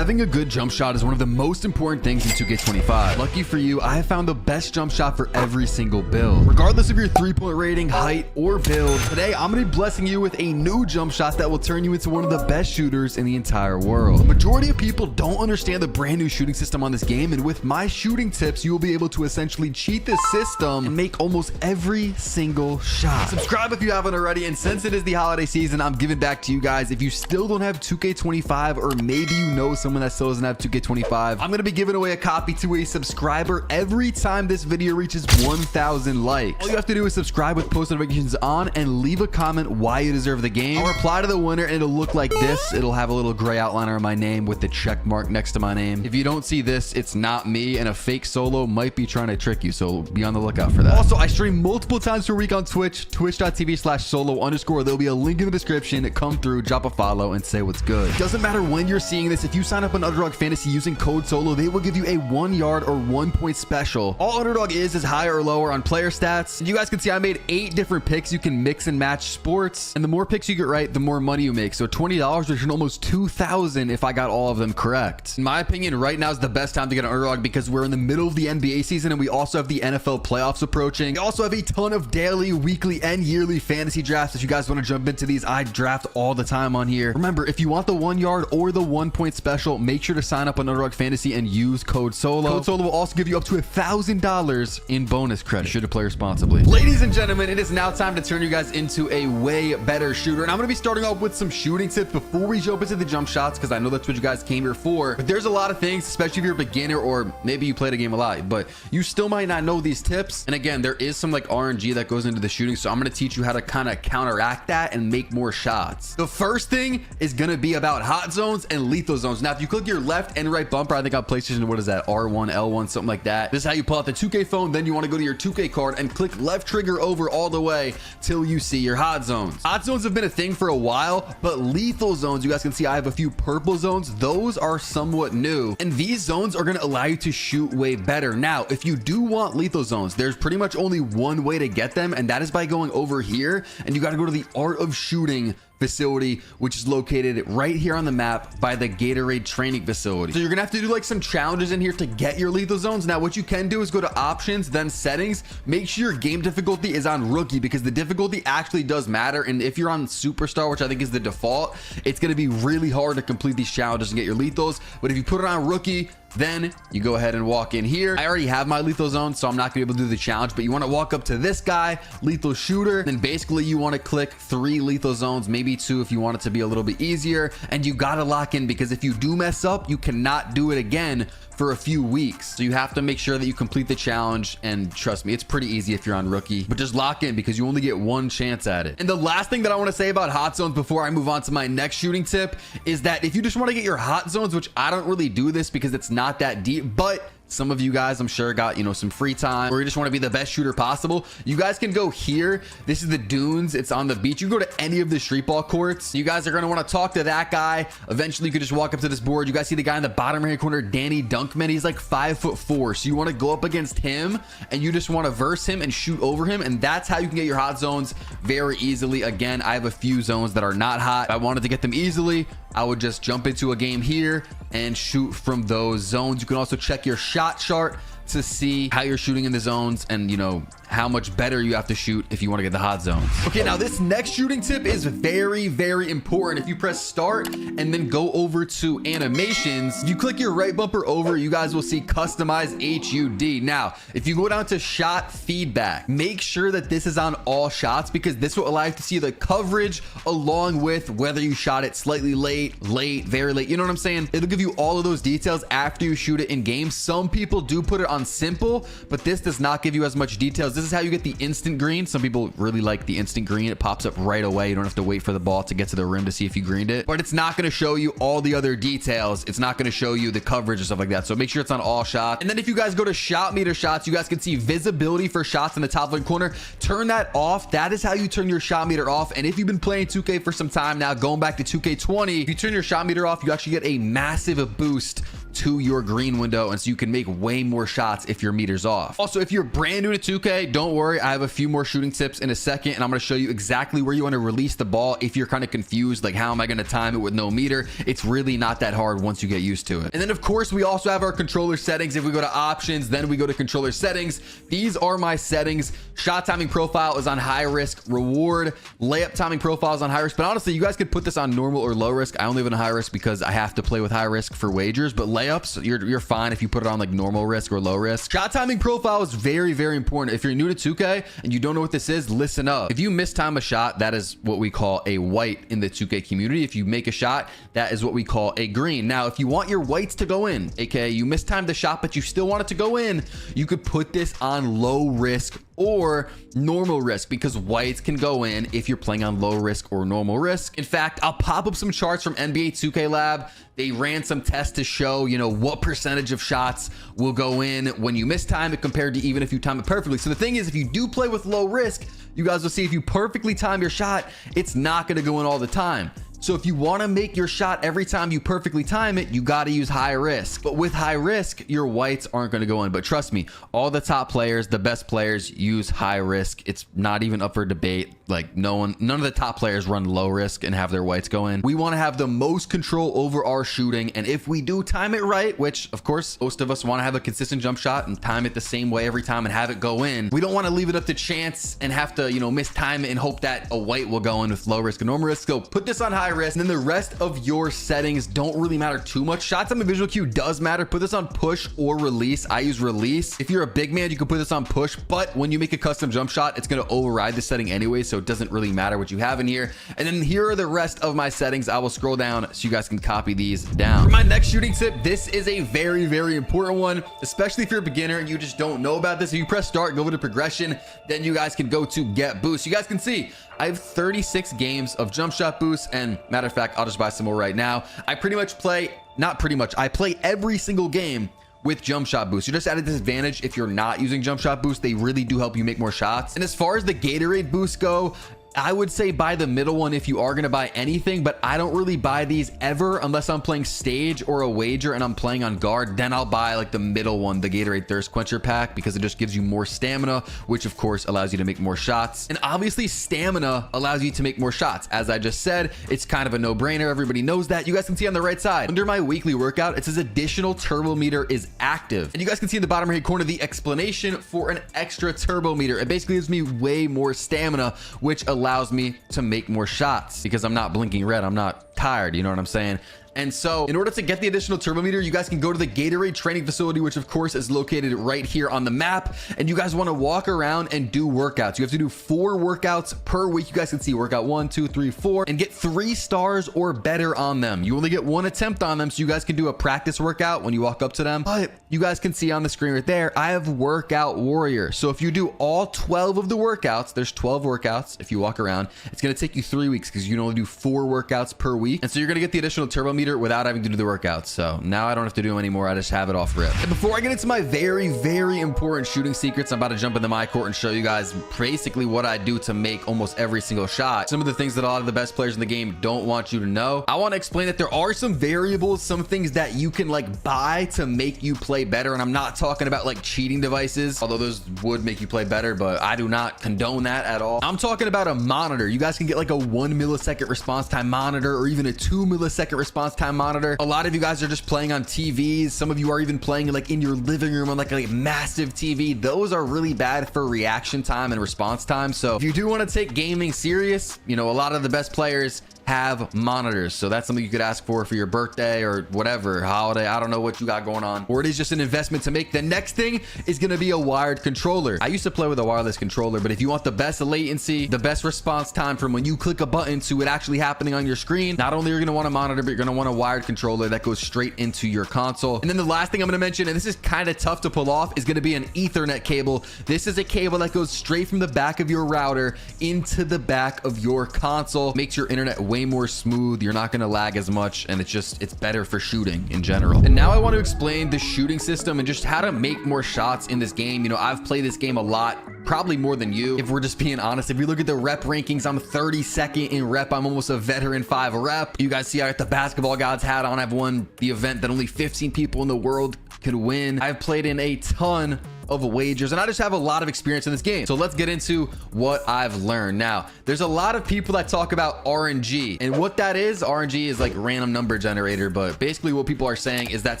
Having a good jump shot is one of the most important things in 2K25. Lucky for you, I have found the best jump shot for every single build. Regardless of your 3-point rating, height, or build, today I'm going to be blessing you with a new jump shot that will turn you into one of the best shooters in the entire world. Majority of people don't understand the brand new shooting system on this game, and with my shooting tips, you will be able to essentially cheat this system and make almost every single shot. Subscribe if you haven't already, and since it is the holiday season, I'm giving back to you guys. If you still don't have 2K25, or maybe you know someone that still doesn't have 2K25, I'm going to be giving away a copy to a subscriber every time this video reaches 1,000 likes. All you have to do is subscribe with post notifications on and leave a comment why you deserve the game. I'll reply to the winner and it'll look like this. It'll have a little gray outliner of my name with the check mark next to my name. If you don't see this, it's not me, and a fake solo might be trying to trick you, so be on the lookout for that. Also, I stream multiple times per week on Twitch, twitch.tv/solo_. There'll be a link in the description. Come through, drop a follow, and say what's good. Doesn't matter when you're seeing this, if you sign up on Underdog Fantasy using code SOLO, they will give you a 1 yard or 1 point special. All Underdog is higher or lower on player stats. You guys can see I made 8 different picks. You can mix and match sports, and the more picks you get right, the more money you make. So $20, which is almost 2,000 if I got all of them correct. In my opinion, right now is the best time to get an Underdog because we're in the middle of the NBA season, and we also have the NFL playoffs approaching. We also have a ton of daily, weekly, and yearly fantasy drafts. If you guys want to jump into these, I draft all the time on here. Remember, if you want the 1 yard or the 1 point special, make sure to sign up on Underdog Fantasy and use code SOLO. Code SOLO will also give you up to $1,000 in bonus credit. You should play responsibly. Ladies and gentlemen, it is now time to turn you guys into a way better shooter, and I'm going to be starting off with some shooting tips before we jump into the jump shots, because I know that's what you guys came here for. But there's a lot of things, especially if you're a beginner or maybe you played a game a lot, but you still might not know these tips. And again, there is some like RNG that goes into the shooting, so I'm going to teach you how to kind of counteract that and make more shots. The first thing is going to be about hot zones and lethal zones. Now, if you click your left and right bumper, I think on PlayStation, what is that, R1, L1, something like that, this is how you pull out the 2K phone. Then you want to go to your 2K card and click left trigger over all the way till you see your hot zones. Hot zones have been a thing for a while, but lethal zones, you guys can see I have a few purple zones. Those are somewhat new, and these zones are going to allow you to shoot way better. Now, if you do want lethal zones, there's pretty much only one way to get them, and that is by going over here, and you got to go to the Art of Shooting facility, which is located right here on the map by the Gatorade training facility. So you're gonna have to do like some challenges in here to get your lethal zones. Now, what you can do is go to options, then settings. Make sure your game difficulty is on rookie, because the difficulty actually does matter. And if you're on superstar, which I think is the default, it's gonna be really hard to complete these challenges and get your lethals. But if you put it on rookie, then you go ahead and walk in here. I already have my lethal zone, so I'm not gonna be able to do the challenge, but you want to walk up to this guy, lethal shooter. Then basically you want to click 3 lethal zones, maybe 2 if you want it to be a little bit easier, and you got to lock in, because if you do mess up, you cannot do it again for a few weeks. So you have to make sure that you complete the challenge, and trust me, it's pretty easy if you're on rookie, but just lock in because you only get 1 chance at it. And the last thing that I want to say about hot zones before I move on to my next shooting tip is that if you just want to get your hot zones, which I don't really do this because it's not that deep, but some of you guys, I'm sure, got, you know, some free time, or you just want to be the best shooter possible, you guys can go here. This is the dunes. It's on the beach. You can go to any of the street ball courts. You guys are going to want to talk to that guy. Eventually, you could just walk up to this board. You guys see the guy in the bottom right corner, Danny Dunkman. He's like 5'4". So you want to go up against him, and you just want to verse him and shoot over him. And that's how you can get your hot zones very easily. Again, I have a few zones that are not hot. If I wanted to get them easily, I would just jump into a game here and shoot from those zones. You can also check your shot chart to see how you're shooting in the zones, and you know how much better you have to shoot if you want to get the hot zones. Okay, now this next shooting tip is very, very important. If you press start and then go over to animations, you click your right bumper over, you guys will see customize HUD. Now, if you go down to shot feedback, make sure that this is on all shots, because this will allow you to see the coverage along with whether you shot it slightly late, very late. You know what I'm saying? It'll give you all of those details after you shoot it in game. Some people do put it on simple, but this does not give you as much details. This is how you get the instant green. Some people really like the instant green. It pops up right away. You don't have to wait for the ball to get to the rim to see if you greened it, but it's not going to show you all the other details. It's not going to show you the coverage and stuff like that. So make sure it's on all shots. And then if you guys go to shot meter shots, you guys can see visibility for shots in the top right corner. Turn that off. That is how you turn your shot meter off. And if you've been playing 2K for some time now, going back to 2K20, if you turn your shot meter off, you actually get a massive boost to your green window, and so you can make way more shots shots if your meter's off. Also, if you're brand new to 2K, don't worry. I have a few more shooting tips in a second, and I'm going to show you exactly where you want to release the ball if you're kind of confused, like how am I going to time it with no meter. It's really not that hard once you get used to it. And then of course we also have our controller settings. If we go to options, then we go to controller settings. These are my settings. Shot timing profile is on high risk. Reward layup timing profile is on high risk, but honestly you guys could put this on normal or low risk. I only have it on high risk because I have to play with high risk for wagers, but layups, you're fine if you put it on like normal risk or low risk. Shot timing profile is very, very important. If you're new to 2K and you don't know what this is, listen up. If you mistime a shot, that is what we call a white in the 2K community. If you make a shot, that is what we call a green. Now, if you want your whites to go in, aka you mistimed the shot, but you still want it to go in, you could put this on low risk or normal risk, because whites can go in if you're playing on low risk or normal risk. In fact, I'll pop up some charts from NBA 2K Lab. They ran some tests to show, you know, what percentage of shots will go in when you mistime it compared to even if you time it perfectly. So the thing is, if you do play with low risk, you guys will see if you perfectly time your shot, it's not going to go in all the time. So if you want to make your shot every time you perfectly time it, you got to use high risk. But with high risk, your whites aren't going to go in. But trust me, all the top players, the best players use high risk. It's not even up for debate. Like none of the top players run low risk and have their whites go in. We want to have the most control over our shooting. And if we do time it right, which of course, most of us want to have a consistent jump shot and time it the same way every time and have it go in. We don't want to leave it up to chance and have to, you know, mistime it and hope that a white will go in with low risk and normal risk. So put this on high risk, and then the rest of your settings don't really matter too much. Shot time and visual cue does matter. Put this on push or release. I use release. If you're a big man, you can put this on push, but when you make a custom jump shot, it's going to override the setting anyway, so it doesn't really matter what you have in here. And then here are the rest of my settings. I will scroll down so you guys can copy these down. For my next shooting tip, this is a very, very important one, especially if you're a beginner and you just don't know about this. If you press start, go over to progression, then you guys can go to get boost. You guys can see I have 36 games of jump shot boosts, and matter of fact, I'll just buy some more right now. I pretty much play, not pretty much, I play every single game with jump shot boost. You're just at a disadvantage if you're not using jump shot boost. They really do help you make more shots. And as far as the Gatorade boosts go, I would say buy the middle one if you are going to buy anything, but I don't really buy these ever unless I'm playing stage or a wager and I'm playing on guard. Then I'll buy like the middle one, the Gatorade Thirst Quencher pack, because it just gives you more stamina, which of course allows you to make more shots. And obviously stamina allows you to make more shots. As I just said, it's kind of a no-brainer. Everybody knows that. You guys can see on the right side under my weekly workout, it says additional turbo meter is active. And you guys can see in the bottom right corner the explanation for an extra turbo meter. It basically gives me way more stamina, which allows me to make more shots because I'm not blinking red. I'm not tired. You know what I'm saying? And so in order to get the additional turbo meter, you guys can go to the Gatorade training facility, which of course is located right here on the map. And you guys want to walk around and do workouts. You have to do 4 workouts per week. You guys can see workout 1, 2, 3, 4, and get 3 stars or better on them. You only get 1 attempt on them, so you guys can do a practice workout when you walk up to them. But you guys can see on the screen right there, I have Workout Warrior. So if you do all 12 of the workouts, there's 12 workouts. If you walk around, it's going to take you 3 weeks because you can only do 4 workouts per week. And so you're going to get the additional turbo meter without having to do the workouts. So now I don't have to do them anymore. I just have it off rip. And before I get into my very, very important shooting secrets, I'm about to jump into my court and show you guys basically what I do to make almost every single shot. Some of the things that a lot of the best players in the game don't want you to know. I want to explain that there are some variables, some things that you can like buy to make you play better. And I'm not talking about like cheating devices, although those would make you play better, but I do not condone that at all. I'm talking about a monitor. You guys can get like a 1 millisecond response time monitor or even a 2 millisecond response time monitor. A lot of you guys are just playing on TVs. Some of you are even playing like in your living room on like a massive TV. Those are really bad for reaction time and response time. So if you do want to take gaming serious, you know, a lot of the best players have monitors. So that's something you could ask for your birthday or whatever holiday. I don't know what you got going on, or it is just an investment to make. The next thing is going to be a wired controller. I used to play with a wireless controller, but if you want the best latency, the best response time from when you click a button to it actually happening on your screen, not only are you going to want a monitor, but you're going to want a wired controller that goes straight into your console. And then the last thing I'm going to mention, and this is kind of tough to pull off, is going to be an Ethernet cable. This is a cable that goes straight from the back of your router into the back of your console. Makes your internet way more smooth. You're not going to lag as much, and it's better for shooting in general. And now I want to explain the shooting system and just how to make more shots in this game. You know, I've played this game a lot, probably more than you, if we're just being honest. If you look at the rep rankings, I'm 32nd in rep. I'm almost a veteran 5 rep. You guys see I got the basketball gods hat on. I've won the event that only 15 people in the world could win. I've played in a ton of wagers and I just have a lot of experience in this game. So let's get into what I've learned. Now, there's a lot of people that talk about RNG, and what that is, RNG is like random number generator, but basically what people are saying is that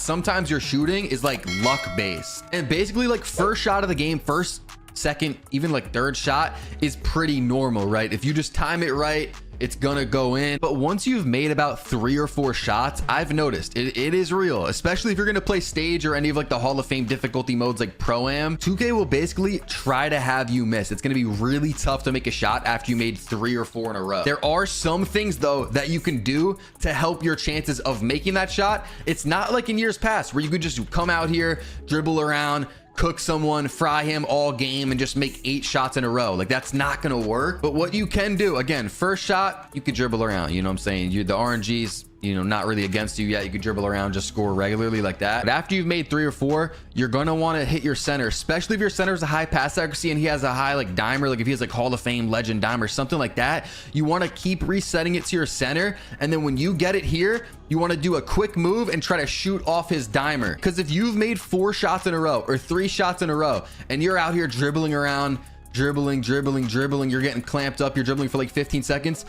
sometimes your shooting is like luck based, and basically like first shot of the game, first, second, even like third shot is pretty normal, right? If you just time it right, it's gonna go in. But once you've made about 3 or 4 shots, I've noticed it is real, especially if you're gonna play stage or any of like the Hall of Fame difficulty modes like Pro-Am. 2K will basically try to have you miss. It's gonna be really tough to make a shot after you made 3 or 4 in a row. There are some things though that you can do to help your chances of making that shot. It's not like in years past where you could just come out here, dribble around, cook someone, fry him all game, and just make 8 shots in a row. Like, that's not gonna work. But what you can do, again, first shot, you could dribble around, you know what I'm saying? The RNG's, you know, not really against you yet. You could dribble around, just score regularly like that. But after you've made 3 or 4, you're gonna want to hit your center, especially if your center is a high pass accuracy and he has a high like dimer, like if he has like Hall of Fame legend dimer, something like that. You want to keep resetting it to your center, and then when you get it here, you want to do a quick move and try to shoot off his dimer. Because if you've made 4 shots in a row or 3 shots in a row and you're out here dribbling around, dribbling, you're getting clamped up, you're dribbling for like 15 seconds,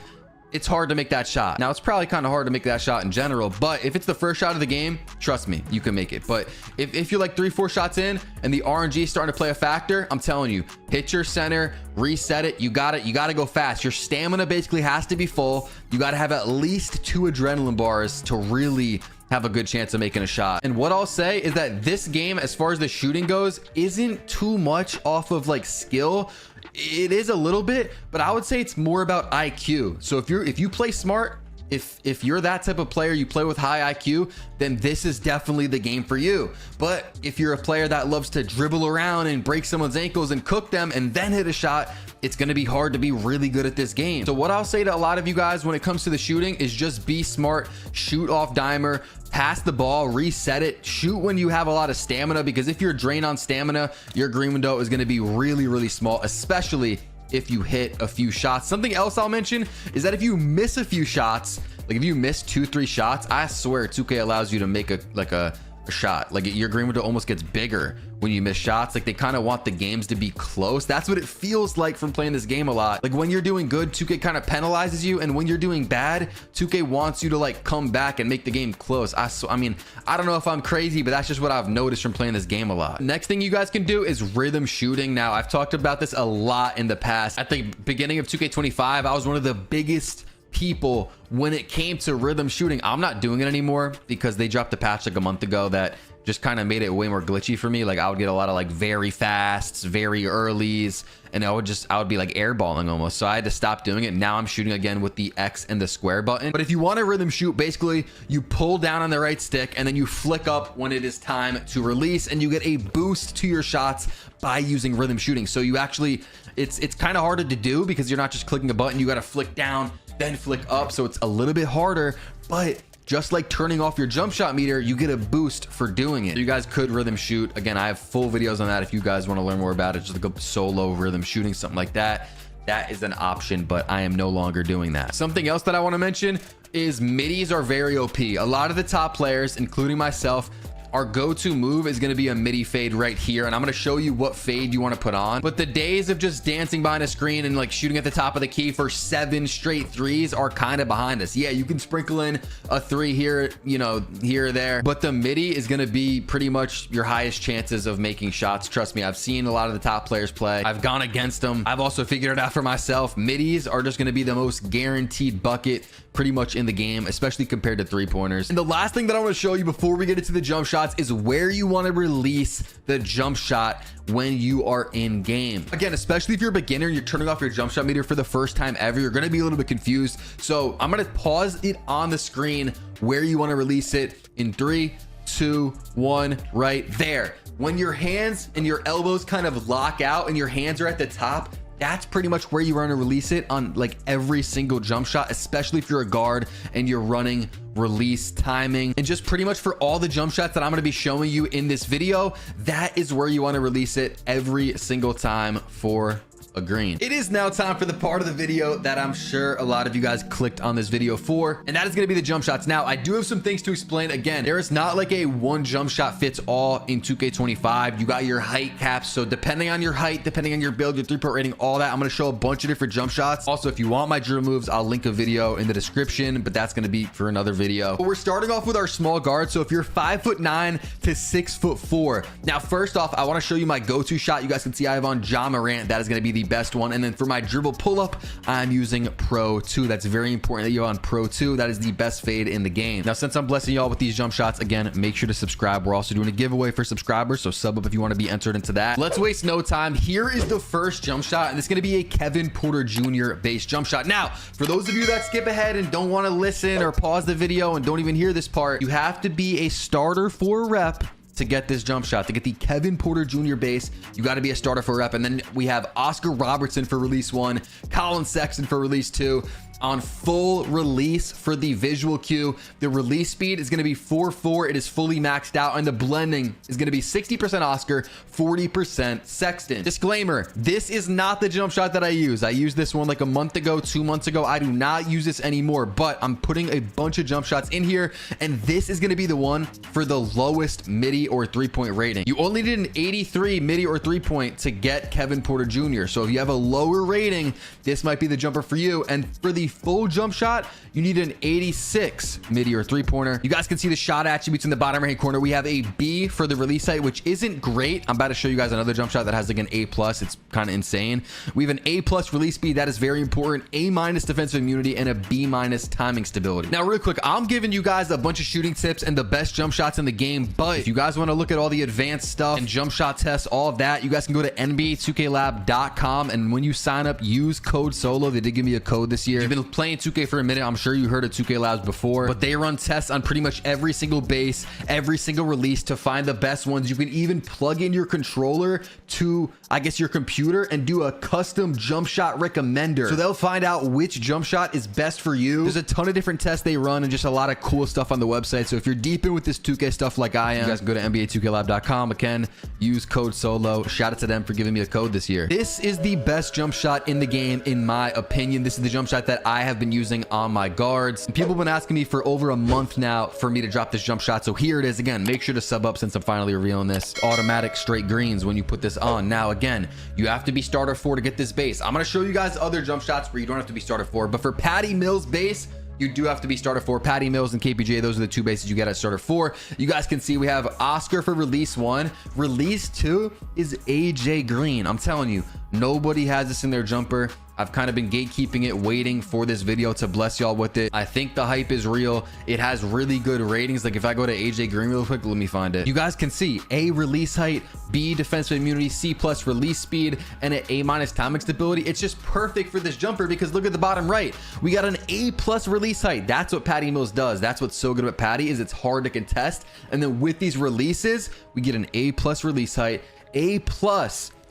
it's hard to make that shot. Now, it's probably kind of hard to make that shot in general, but if it's the first shot of the game, trust me, you can make it. But if you're like 3, 4 shots in and the RNG is starting to play a factor, I'm telling you, hit your center, reset it. You got to go fast. Your stamina basically has to be full. You got to have at least 2 adrenaline bars to really have a good chance of making a shot. And what I'll say is that this game, as far as the shooting goes, isn't too much off of like skill. It is a little bit, but I would say it's more about IQ. So if you play smart, if you're that type of player, you play with high IQ, then this is definitely the game for you. But if you're a player that loves to dribble around and break someone's ankles and cook them and then hit a shot, it's going to be hard to be really good at this game. So what I'll say to a lot of you guys when it comes to the shooting is just be smart, shoot off dimer, pass the ball, reset it, shoot when you have a lot of stamina, because if you're drained on stamina, your green window is going to be really, really small, especially if you hit a few shots. Something else I'll mention is that if you miss a few shots, like if you miss 2, 3 shots, I swear 2K allows you to make a shot. Like your green window almost gets bigger when you miss shots. Like they kind of want the games to be close. That's what it feels like from playing this game a lot. Like when you're doing good, 2K kind of penalizes you, and when you're doing bad, 2K wants you to like come back and make the game close. I mean, I don't know if I'm crazy, but that's just what I've noticed from playing this game a lot. Next thing you guys can do is rhythm shooting. Now, I've talked about this a lot in the past. At the beginning of 2K25, I was one of the biggest people when it came to rhythm shooting. I'm not doing it anymore because they dropped a patch like a month ago that just kind of made it way more glitchy for me. Like I would get a lot of like very fasts, very earlies, and I would be like airballing almost. So I had to stop doing it. Now I'm shooting again with the X and the square button. But if you want to rhythm shoot, basically you pull down on the right stick and then you flick up when it is time to release, and you get a boost to your shots by using rhythm shooting. So you actually, it's kind of harder to do because you're not just clicking a button. You got to flick down, then flick up. So it's a little bit harder, but just like turning off your jump shot meter, you get a boost for doing it. So you guys could rhythm shoot. Again, I have full videos on that if you guys want to learn more about it. Just like a solo rhythm shooting, something like that. That is an option, but I am no longer doing that. Something else that I want to mention is middies are very OP. A lot of the top players, including myself, our go-to move is going to be a midi fade right here, and I'm going to show you what fade you want to put on. But the days of just dancing behind a screen and like shooting at the top of the key for 7 straight threes are kind of behind us. Yeah, you can sprinkle in a 3 here, you know, here or there, but the midi is going to be pretty much your highest chances of making shots. Trust me, I've seen a lot of the top players play. I've gone against them. I've also figured it out for myself. Midis are just going to be the most guaranteed bucket pretty much in the game, especially compared to 3-pointers. And the last thing that I want to show you before we get into the jump shots is where you want to release the jump shot when you are in game. Again, especially if you're a beginner and you're turning off your jump shot meter for the first time ever, you're going to be a little bit confused. So I'm going to pause it on the screen where you want to release it in 3, 2, 1, right there. When your hands and your elbows kind of lock out and your hands are at the top, that's pretty much where you want to release it on like every single jump shot, especially if you're a guard and you're running release timing. And just pretty much for all the jump shots that I'm going to be showing you in this video, that is where you want to release it every single time for a green. It is now time for the part of the video that I'm sure a lot of you guys clicked on this video for, and that is going to be the jump shots. Now, I do have some things to explain. Again, there is not like a one jump shot fits all in 2K25. You got your height caps, so depending on your height, depending on your build, your 3-point rating, all that, I'm going to show a bunch of different jump shots. Also, if you want my drill moves, I'll link a video in the description, but that's going to be for another video. But we're starting off with our small guard. So if you're 5'9" to 6'4", now first off, I want to show you my go-to shot. You guys can see I have on Ja Morant. That is going to be the best one. And then for my dribble pull-up, I'm using Pro 2. That's very important that you're on Pro 2. That is the best fade in the game. Now, since I'm blessing y'all with these jump shots, again, make sure to subscribe. We're also doing a giveaway for subscribers, so sub up if you want to be entered into that. Let's waste no time. Here is the first jump shot, and it's going to be a Kevin Porter Jr. base jump shot. Now, for those of you that skip ahead and don't want to listen or pause the video and don't even hear this part, you have to be a starter for a rep to get this jump shot. To get the Kevin Porter Jr. base, you got to be a starter for a rep. And then we have Oscar Robertson for release 1, Colin Sexton for release 2. On full release for the visual cue, the release speed is going to be 4.4. It is fully maxed out, and the blending is going to be 60% Oscar, 40% Sexton. Disclaimer, this is not the jump shot that I use. I used this one like a month ago, 2 months ago. I do not use this anymore, but I'm putting a bunch of jump shots in here, and this is going to be the one for the lowest midi or 3-point rating. You only need an 83 midi or 3-point to get Kevin Porter Jr. So if you have a lower rating, this might be the jumper for you. And for the full jump shot, you need an 86 midi or 3-pointer. You guys can see the shot attributes in the bottom right hand corner. We have a B for the release height, which isn't great. I'm about to show you guys another jump shot that has like an A+. It's kind of insane. We have an A+ release speed. That is very important. A- defensive immunity and a B- timing stability. Now, real quick, I'm giving you guys a bunch of shooting tips and the best jump shots in the game, but if you guys want to look at all the advanced stuff and jump shot tests, all of that, you guys can go to NBA2KLab.com, and when you sign up, use code SOLO. They did give me a code this year. You've been playing 2K for a minute. I'm sure you heard of 2K Labs before, but they run tests on pretty much every single base, every single release to find the best ones. You can even plug in your controller to, I guess, your computer and do a custom jump shot recommender. So they'll find out which jump shot is best for you. There's a ton of different tests they run and just a lot of cool stuff on the website. So if you're deep in with this 2K stuff like I am, you guys can go to NBA2KLab.com. Again, use code SOLO. Shout out to them for giving me a code this year. This is the best jump shot in the game, in my opinion. This is the jump shot that I have been using on my guards. And people have been asking me for over a month now for me to drop this jump shot. So here it is. Again, make sure to sub up since I'm finally revealing this. Automatic straight greens when you put this on. Now, again, you have to be starter 4 to get this base. I'm going to show you guys other jump shots where you don't have to be starter 4, but for Patty Mills base, you do have to be starter 4. Patty Mills and KPJ, those are the 2 bases you get at starter 4. You guys can see we have Oscar for release 1. Release 2 is AJ Green. I'm telling you, nobody has this in their jumper. I've kind of been gatekeeping it, waiting for this video to bless y'all with it. I think the hype is real. It has really good ratings. Like if I go to AJ Green real quick, let me find it. You guys can see A release height, B defensive immunity, C+ release speed, and an A- timing stability. It's just perfect for this jumper because look at the bottom right. We got an A+ release height. That's what Patty Mills does. That's what's so good about Patty is it's hard to contest. And then with these releases, we get an A+ release height, A+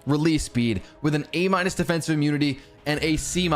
release speed with an A- defensive immunity and a C-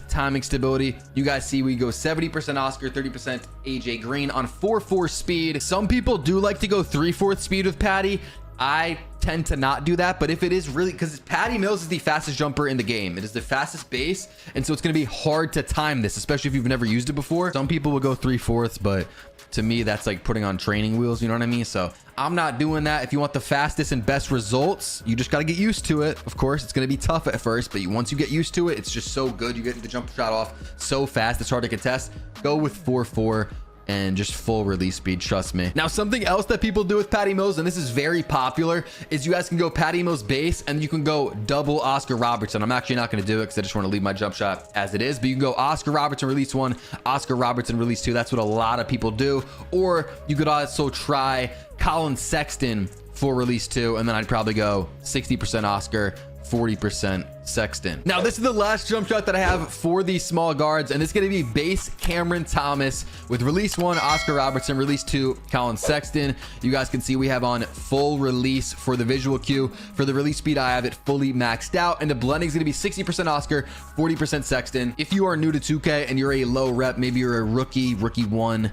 timing stability. You guys see we go 70% Oscar, 30% AJ Green on 4.4 speed. Some people do like to go 3/4 speed with Patty. I tend to not do that, but if it is really, because Patty Mills is the fastest jumper in the game, it is the fastest base, and so it's going to be hard to time this, especially if you've never used it before. Some people will go 3/4, but to me that's like putting on training wheels, you know what I mean? So I'm not doing that. If you want the fastest and best results, you just got to get used to it. Of course, it's going to be tough at first, but once you get used to it, it's just so good. You get the jump shot off so fast, it's hard to contest. Go with 4.4 and just full release speed, trust me. Now, something else that people do with Patty Mills, and this is very popular, is you guys can go Patty Mills base and you can go double Oscar Robertson. I'm actually not going to do it because I just want to leave my jump shot as it is, but you can go Oscar Robertson release 1, Oscar Robertson release 2. That's what a lot of people do. Or you could also try Colin Sexton for release 2, and then I'd probably go 60% Oscar, 40% Sexton. Now, this is the last jump shot that I have for these small guards, and it's going to be base Cameron Thomas with release 1, Oscar Robertson, release 2, Colin Sexton. You guys can see we have on full release for the visual cue. For the release speed, I have it fully maxed out, and the blending is going to be 60% Oscar, 40% Sexton. If you are new to 2K and you're a low rep, maybe you're a rookie 1,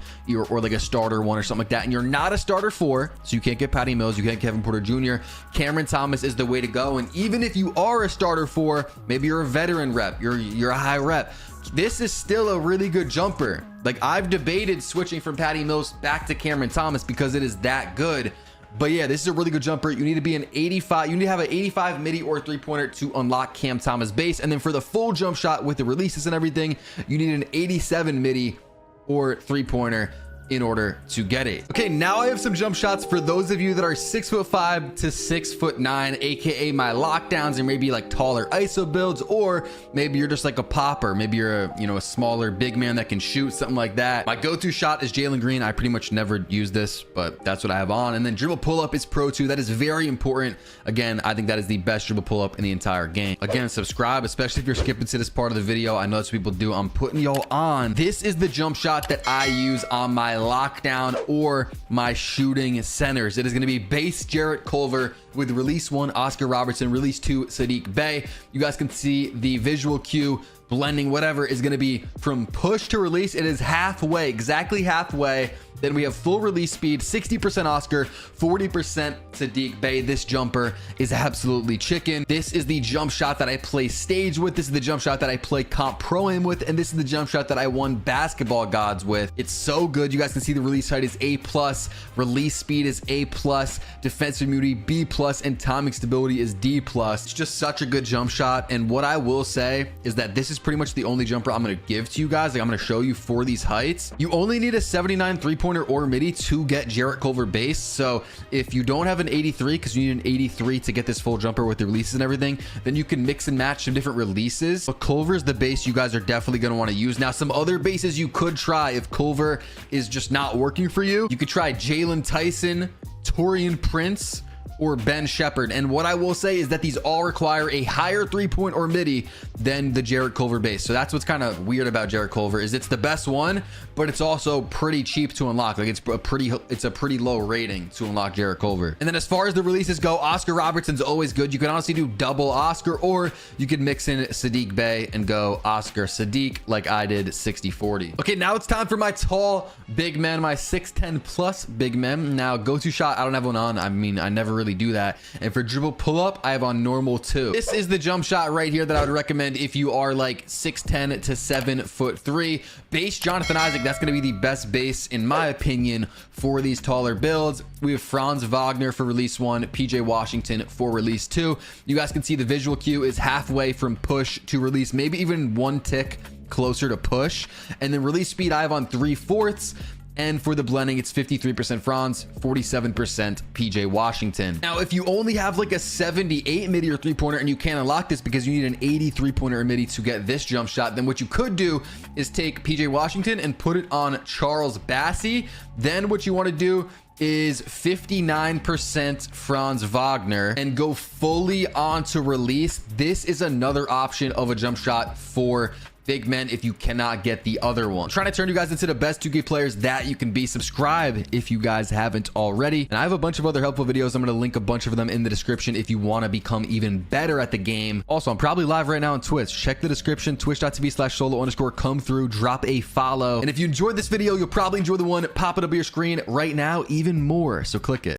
or like a starter 1 or something like that, and you're not a starter 4, so you can't get Patty Mills, you can't get Kevin Porter Jr., Cameron Thomas is the way to go. And even if you are a starter 4, before, maybe you're a veteran rep, you're a high rep, this is still a really good jumper. Like, I've debated switching from Patty Mills back to Cameron Thomas because it is that good. But yeah, this is a really good jumper. You need to be an 85. You need to have an 85 midi or 3-pointer to unlock Cam Thomas base. And then for the full jump shot with the releases and everything, you need an 87 midi or 3-pointer in order to get it. Okay, now I have some jump shots for those of you that are 6'5" to 6'9", aka my lockdowns, and maybe like taller ISO builds, or maybe you're just like a popper. Maybe you're a small big man that can shoot, something like that. My go-to shot is Jalen Green. I pretty much never use this, but that's what I have on. And then dribble pull-up is Pro 2. That is very important. Again, I think that is the best dribble pull-up in the entire game. Again, subscribe, especially if you're skipping to this part of the video. I know that's what people do. I'm putting y'all on. This is the jump shot that I use on my lockdown or my shooting centers. It is going to be base Jarrett Culver with release 1 Oscar Robertson, release 2 Sadiq Bey. You guys can see the visual cue, blending, whatever, is going to be from push to release. It is halfway, exactly halfway. Then we have full release speed, 60% Oscar, 40% Sadiq Bey. This jumper is absolutely chicken. This is the jump shot that I play stage with. This is the jump shot that I play comp pro am with. And this is the jump shot that I won basketball gods with. It's so good. You guys can see the release height is A+, release speed is A+, defensive immunity B+, and timing stability is D+. It's just such a good jump shot. And what I will say is that this is pretty much the only jumper I'm going to give to you guys. Like, I'm going to show you for these heights. You only need a 79 3-pointer or midi to get Jarrett Culver base. So if you don't have an 83, because you need an 83 to get this full jumper with the releases and everything, then you can mix and match some different releases. But Culver is the base you guys are definitely going to want to use. Now, some other bases you could try if Culver is just not working for you. You could try Jalen Tyson, Torian Prince, or Ben Shepherd. And what I will say is that these all require a higher 3-point or midi than the Jarrett Culver base. So that's what's kind of weird about Jarrett Culver, is it's the best one, but it's also pretty cheap to unlock. Like, it's a pretty low rating to unlock Jarrett Culver. And then as far as the releases go, Oscar Robertson's always good. You can honestly do double Oscar, or you could mix in Sadiq Bey and go Oscar Sadiq like I did 60-40. Okay, now it's time for my tall big men, my 6'10 plus big men. Now, go-to shot, I don't have one on. I mean, I never really do that. And for dribble pull-up, I have on normal 2. This is the jump shot right here that I would recommend if you are like 6'10 to 7'3". Base Jonathan Isaac, that's going to be the best base in my opinion for these taller builds. We have Franz Wagner for release 1, PJ Washington for release 2. You guys can see the visual cue is halfway from push to release, maybe even 1 tick closer to push. And then release speed, I have on 3/4. And for the blending, it's 53% Franz, 47% PJ Washington. Now, if you only have like a 78 midi or 3-pointer and you can't unlock this because you need an 80 3-pointer or midi to get this jump shot, then what you could do is take PJ Washington and put it on Charles Bassey. Then what you want to do is 59% Franz Wagner and go fully onto release. This is another option of a jump shot for big men if you cannot get the other one. I'm trying to turn you guys into the best 2K players that you can be. Subscribe if you guys haven't already. And I have a bunch of other helpful videos. I'm going to link a bunch of them in the description if you want to become even better at the game. Also, I'm probably live right now on Twitch. Check the description, twitch.tv/solo_. Come through, drop a follow. And if you enjoyed this video, you'll probably enjoy the one popping up on your screen right now even more. So click it.